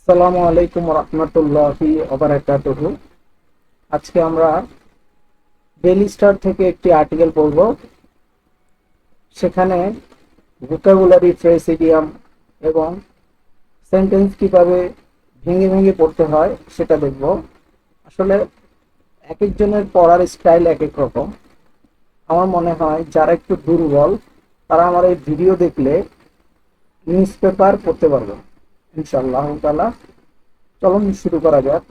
আসসালামু আলাইকুম রহমতুল্লাহি ওবারাকাতুহু। আজকে আমরা ডেইলি স্টার থেকে একটি আর্টিকেল পড়ব। সেখানে ভোকাবুলারি, ফ্রেজ, ইডিয়াম এবং সেন্টেন্স কিভাবে ভেঙে ভেঙে পড়তে হয় সেটা দেখব। আসলে এক একজনের পড়ার স্টাইল এক এক রকম। আমার মনে হয় যারা একটু দুর্বল তারা আমার এই ভিডিও দেখলে নিউজ পেপার পড়তে পারবে ইনশাআল্লাহ তাআলা। চলুন শুরু করা যাক।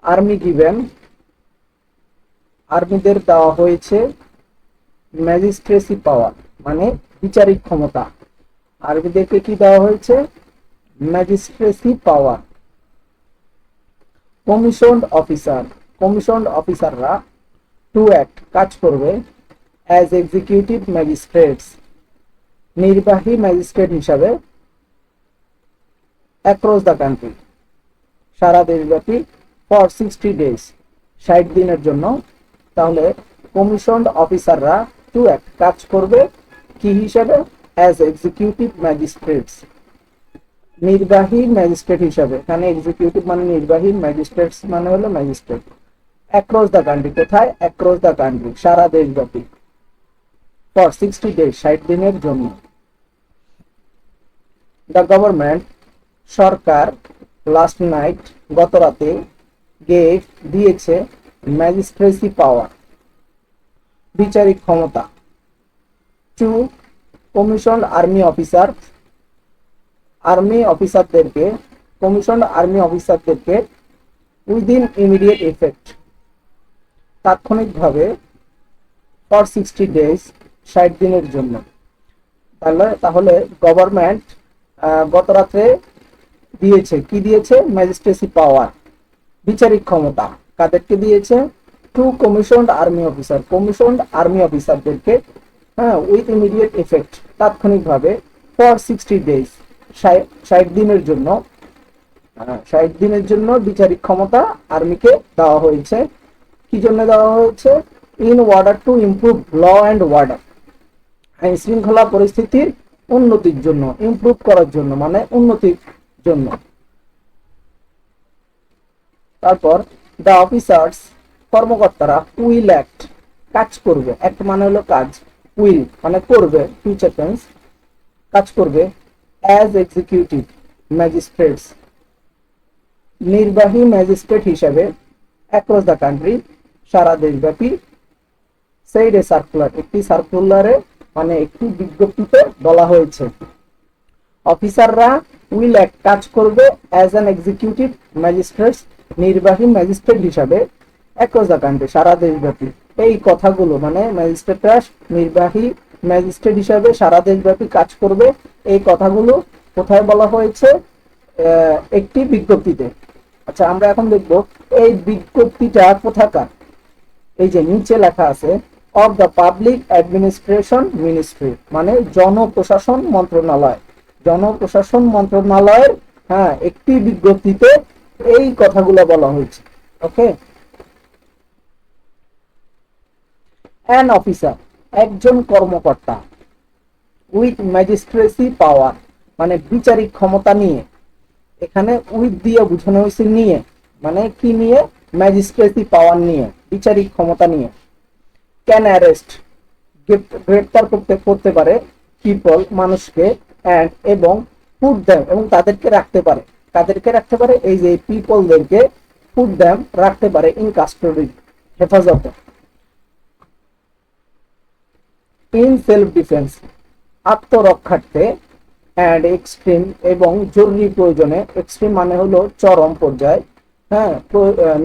আর্মি গিভেন, আর্মিদের দেওয়া হয়েছে ম্যাজিস্ট্রেসি পাওয়ার, মানে বিচারিক ক্ষমতা। আর্মিদেরকে কি দেওয়া হয়েছে? ম্যাজিস্ট্রেসি পাওয়ার। কমিশনড অফিসার, কমিশনড অফিসাররা টু অ্যাক্ট, কাজ করবে, অ্যাজ এক্সিকিউটিভ ম্যাজিস্ট্রেটস, নির্বাহী ম্যাজিস্ট্রেট হিসাবে, অ্যাক্রস দ্য কান্ট্রি, সারা দেশব্যাপী, ফর 60 ডেজ, 60 দিনের জন্য। তাহলে কমিশনড অফিসাররা টু অ্যাক্ট, কাজ করবে কি হিসাবে? অ্যাজ এক্সিকিউটিভ ম্যাজিস্ট্রেটস, নির্বাহী ম্যাজিস্ট্রেট হিসাবে। এখানে এক্সিকিউটিভ মানে নির্বাহী, ম্যাজিস্ট্রেটস মানে হলো ম্যাজিস্ট্রেট। অ্যাক্রস দ্য কান্ট্রি, কোথায়? অ্যাক্রস দ্য কান্ট্রি, সারা দেশব্যাপী, ফর 60 ডেজ, 60 দিনের জন্য। দ্য গভর্নমেন্ট, সরকার, লাস্ট নাইট, গত রাতে, গেভ, দিয়েছে, ম্যাজিস্ট্রেসি পাওয়ার, বিচারিক ক্ষমতা, to commission army officer, army অফিসারদেরকে, কমিশন আর্মি অফিসারদেরকে, উইদিন ইমিডিয়েট এফেক্ট, তাৎক্ষণিকভাবে, ফর 60 ডেজ, 60 দিনের জন্য। তাহলে গভর্নমেন্ট গত রাত্রে দিয়েছে, কি দিয়েছে? ম্যাজিস্ট্রেসি পাওয়ার, বিচারিক ক্ষমতা। কাদেরকে দিয়েছে? To commissioned army officer, commissioned army অফিসারদেরকে, হ্যাঁ, উইথ ইমিডিয়েট এফেক্ট, তাৎক্ষণিকভাবে, ফর 60 ডেজ, 60 দিনের জন্য। 60 দিনের জন্য বিচারিক ক্ষমতা আর্মিকে দেওয়া হয়েছে। কি জন্য দেওয়া হয়েছে? In order to improve law and order, আইন শৃঙ্খলা পরিস্থিতির উন্নতির জন্য, ইমপ্রুভ করার জন্য মানে উন্নতির জন্য। তারপর দ্য অফিসার্স, কর্মকর্তারা, উইল অ্যাক্ট, কাজ করবে। অ্যাক্ট মানে হলো কাজ, উইল মানে করবে, ফিউচার টেন্স, কাজ করবে, অ্যাজ এক্সিকিউটিভ ম্যাজিস্ট্রেটস, নির্বাহী ম্যাজিস্ট্রেট হিসেবে, অ্যাক্রস দ্য কান্ট্রি, সারা দেশব্যাপী, সেইড এ সার্কুলার, একটি সার্কুলারে মানে একটি বিজ্ঞপ্তিতে বলা হয়েছে। অফিসাররা উইল অ্যাক্ট, কাজ করবে, অ্যাজ অ্যান এক্সিকিউটিভ ম্যাজিস্ট্রেটস, নির্বাহী ম্যাজিস্ট্রেট হিসাবে, অ্যাক্রস দ্য কান্ট্রি, সারা দেশব্যাপী। এই কথাগুলো মানে ম্যাজিস্ট্রেটরা নির্বাহী ম্যাজিস্ট্রেট হিসাবে সারা দেশব্যাপী কাজ করবে, এই কথাগুলো কোথায় বলা হয়েছে? একটি বিজ্ঞপ্তিতে। আচ্ছা, আমরা এখন দেখব এই বিজ্ঞপ্তিটা কোথাকার। এই যে নিচে লেখা আছে, of the public administration ministry, মানে জনপ্রশাসন মন্ত্রণালয়, জনপ্রশাসন মন্ত্রণালয়ের, হ্যাঁ, একটি বিজ্ঞপ্তিতে এই কথাগুলো বলা হয়েছে। ওকে। অ্যান অফিসার, একজন কর্মকর্তা, উইথ ম্যাজিস্ট্রেসি পাওয়ার মানে বিচারিক ক্ষমতা নিয়ে। এখানে উইথ দিয়ে বোঝানো হয়েছে নিয়ে, মানে কি নিয়ে? ম্যাজিস্ট্রেসি পাওয়ার নিয়ে, বিচারিক ক্ষমতা নিয়ে। ক্যান অ্যারেস্ট, গ্রেপ্তার করতে পারে, পিপল মানুষকে, অ্যান্ড এবং পুট দেম এবং তাদেরকে রাখতে পারে। তাদেরকে রাখতে পারে? এই যে পিপলদেরকে, পুট দেম রাখতে পারে, ইন কাস্টডি হেফাজতে। ইন সেলফ ডিফেন্স, আত্মরক্ষার্থে, অ্যান্ড এক্সট্রিম এবং জরুরি প্রয়োজনে। এক্সট্রিম মানে হলো চরম পর্যায়ে, হ্যাঁ,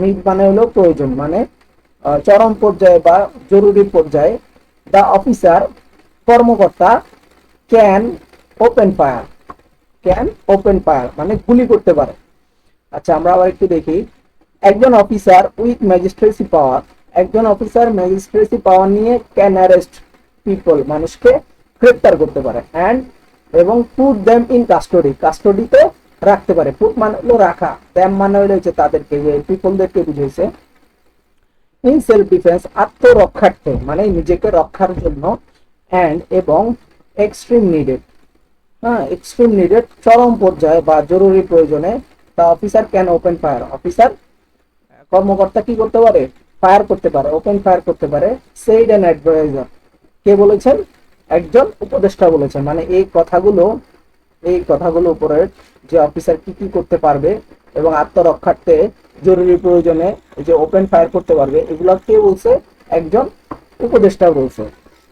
নিড মানে হলো প্রয়োজন, মানে চরম পর্যায়ে বা জরুরি পর্যায়ে। দ্য অফিসার, কর্মকর্তা, can open fire, can open fire মানে গুলি করতে পারে। আচ্ছা, আমরা আবার একটু দেখি। একজন অফিসার উইথ ম্যাজিস্ট্রেসি পাওয়ার, একজন অফিসার ম্যাজিস্ট্রেসি পাওয়ার নিয়ে ক্যান অ্যারেস্ট পিপল মানুষকে গ্রেপ্তার করতে পারে, অ্যান্ড এবং পুট দেম ইন কাস্টডি, কাস্টডিতে রাখতে পারে। পুট মানে হলো রাখা, দেম মানে হলো হচ্ছে তাদেরকে, পিপলদেরকে বুঝেছে। ইন সেলফ ডিফেন্স, আত্মরক্ষার্থে মানে নিজেকে রক্ষার জন্য, অ্যান্ড এবং এক্সট্রিম নিডেড, হ্যাঁ, এক্সট্রিম নিডেড, চরম পর্যায়ে বা জরুরি প্রয়োজনে the officer can open fire, officer কর্মকর্তা কি করতে পারে, ফায়ার করতে পারে, ওপেন ফায়ার করতে পারে। সেইড অ্যান অ্যাডভাইজার, কে বলেছেন, একজন উপদেষ্টা বলেছেন। মানে এই কথাগুলো উপরে যে অফিসার কি কি করতে পারবে এবং আত্মরক্ষার্থে জরুরি প্রয়োজনে যে ওপেন ফায়ার করতে পারবে, এগুলো কে বলছে, একজন উপদেষ্টা বলছে।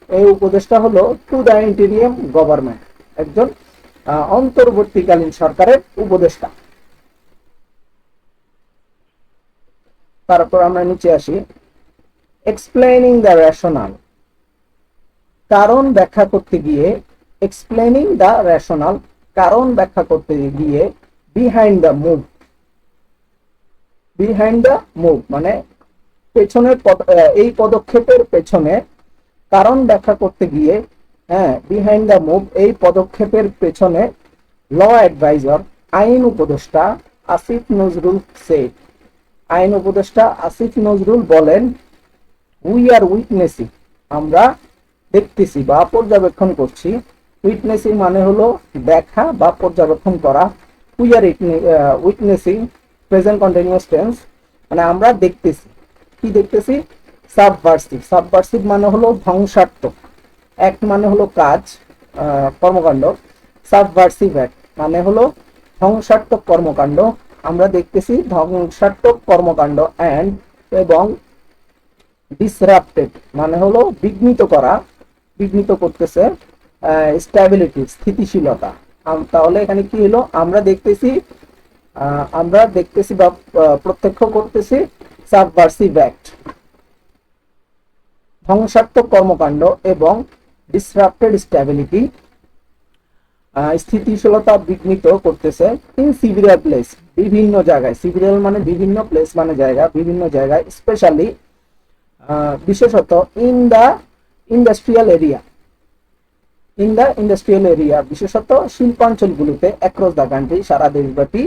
এই উপদেষ্টা হলো টু দ্য ইন্টেরিয়াম গভর্নমেন্ট, একজন অন্তর্বর্তীকালীন সরকারের উপদেষ্টা। তারপর আমরা নিচে আসি, এক্সপ্লেনিং দ্য রেশনাল, কারণ ব্যাখ্যা করতে গিয়ে, এক্সপ্লেনিং দ্য রেশনাল, কারণ ব্যাখ্যা করতে গিয়ে, behind the move, behind the move মানে পেছনের এই পদক্ষেপের পেছনে, কারণ ব্যাখ্যা করতে গিয়ে, হ্যাঁ, বিহাইন্ড দ্য মুভ এই পদক্ষেপের পেছনে, ল অ্যাডভাইজার আইন উপদেষ্টা আসিফ নজরুল সেড, আইন উপদেষ্টা আসিফ নজরুল বলেন, উই আর উইটনেসিং, আমরা দেখতেছি বা পর্যবেক্ষণ করছি। উইটনেসিং মানে হলো দেখা বা পর্যবেক্ষণ করা। We are witnessing present continuous tense, মানে আমরা দেখতেছি, কি দেখতেছি, সাবভার্সিভ, সাবভার্সিভ মানে হলো ধ্বংসাত্মক, অ্যাক্ট মানে হলো কাজ, কর্মকাণ্ড, সাবভার্সিভ অ্যাক্ট মানে হলো ধ্বংসাত্মক কর্মকাণ্ড, আমরা দেখতেছি ধ্বংসাত্মক কর্মকাণ্ড। অ্যান্ড এবং ডিসরাপ্টেড মানে হলো বিঘ্নিত করা, বিঘ্নিত করতেছে, স্ট্যাবিলিটি স্থিতিশীলতা। তাহলে এখানে কি হলো, আমরা দেখতেছি বা প্রত্যক্ষ করতেছি সাবভার্সিভ অ্যাক্ট, ধ্বংসাত্মক কর্মকাণ্ড, এবং ডিসরাপ্টেড স্ট্যাবিলিটি, স্থিতিশীলতা বিঘ্নিত করতেছে। ইন সিভিয়ার প্লেস, বিভিন্ন জায়গায়, সিভিয়ার মানে বিভিন্ন, প্লেস মানে জায়গা, বিভিন্ন জায়গায়, স্পেশালি বিশেষত in the industrial area, in the industrial area বিশেষত শিল্পাঞ্চলগুলোতে, অ্যাক্রস দা কান্ট্রি সারা দেশব্যাপী।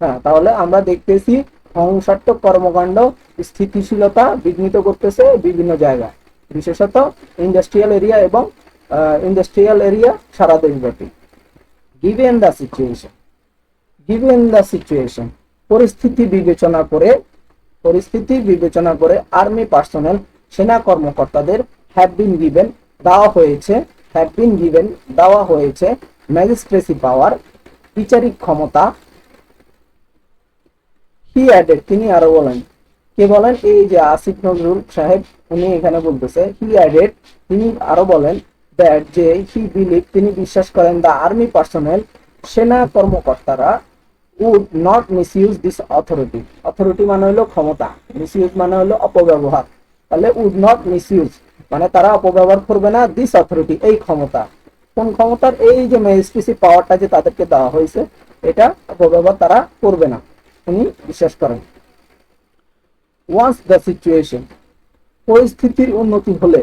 হ্যাঁ, তাহলে আমরা দেখতেছি ধ্বংসাত্মক কর্মকাণ্ড, স্থিতিশীলতা বিঘ্নিত করতেছে বিভিন্ন জায়গায়, বিশেষত ইন্ডাস্ট্রিয়াল এরিয়া এবং ইন্ডাস্ট্রিয়াল এরিয়া সারা দেশব্যাপী। Given the situation, given the situation পরিস্থিতি বিবেচনা করে, পরিস্থিতি বিবেচনা করে আর্মি পার্সোনেল সেনা কর্মকর্তাদের হ্যাভ বিন গিভেন দেওয়া হয়েছে, হ্যাভ বিন গিভেন দেওয়া হয়েছে ম্যাজিস্ট্রেসি পাওয়ার বিচারিক ক্ষমতা। হি অ্যাডেড তিনি আরো বলেন, কে বলেন, এই যে আসিফ নজরুল সাহেব উনি এখানে বলতেছে, হি অ্যাডেড তিনি আরো বলেন, দ্যাট যে হি বিলিভ তিনি বিশ্বাস করেন, দ্য আর্মি পার্সোনেল সেনা কর্মকর্তারা would not misuse this authority, authority মানে হলো ক্ষমতা, মিসইউজ মানে হলো অপব্যবহার, তাহলে উড নট মিসইউজ মানে তারা অপব্যবহার করবে না, দিস অথরিটি এই ক্ষমতা, কোন ক্ষমতার, এই যে ম্যাজিস্ট্রেসি পাওয়ারটা যে তাদেরকে দেওয়া হয়েছে, এটা অপব্যবহার তারা করবে না, উনি বিশ্বাস করেন। ওয়ান্স দ্য সিচুয়েশন পরিস্থিতির উন্নতি হলে,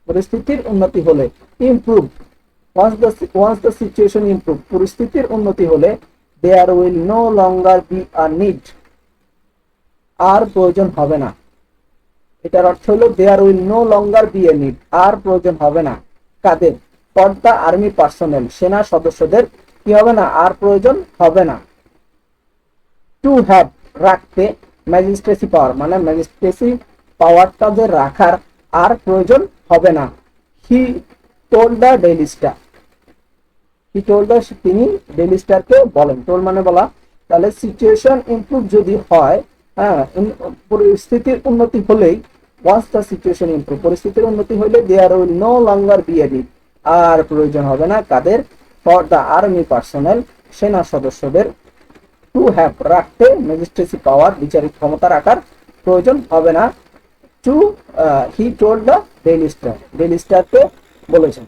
পরিস্থিতির উন্নতি হলে, improve once the situation improve পরিস্থিতির উন্নতি হলে, there will no longer be a need আর প্রয়োজন হবে না, এটার অর্থ হলো there will no longer be a need আর প্রয়োজন হবে না, কাদের, ফর দ্য আর্মি পার্সোনেল সেনা সদস্যদের কি হবে না, আর প্রয়োজন হবে না। টু হ্যাভ রাখতে, ম্যাজিস্ট্রেসি পাওয়ার মানে ম্যাজিস্ট্রেসি পাওয়ারটা যে রাখার আর প্রয়োজন হবে না। He told the Daily star, he told the তিনি ডেইলি স্টারকে বলেন, টোল মানে বলা, তাহলে সিচুয়েশন ইমপ্রুভ যদি হয়, হ্যাঁ, পরিস্থিতির উন্নতি হলেই, ওয়ান্স দ্য সিচুয়েশন ইমপ্রুভ পরিস্থিতির উন্নতি হলে, there will no longer be a need আর প্রয়োজন হবে না, কাদের, ফর দ্য আর্মি পার্সোনেল সেনা সদস্যদের, টু হ্যাভ রাখতে, ম্যাজিস্ট্রেসি পাওয়ার বিচারিক ক্ষমতা রাখার প্রয়োজন হবে না। To he told the Daily Star, Daily স্টারকে বলেছেন।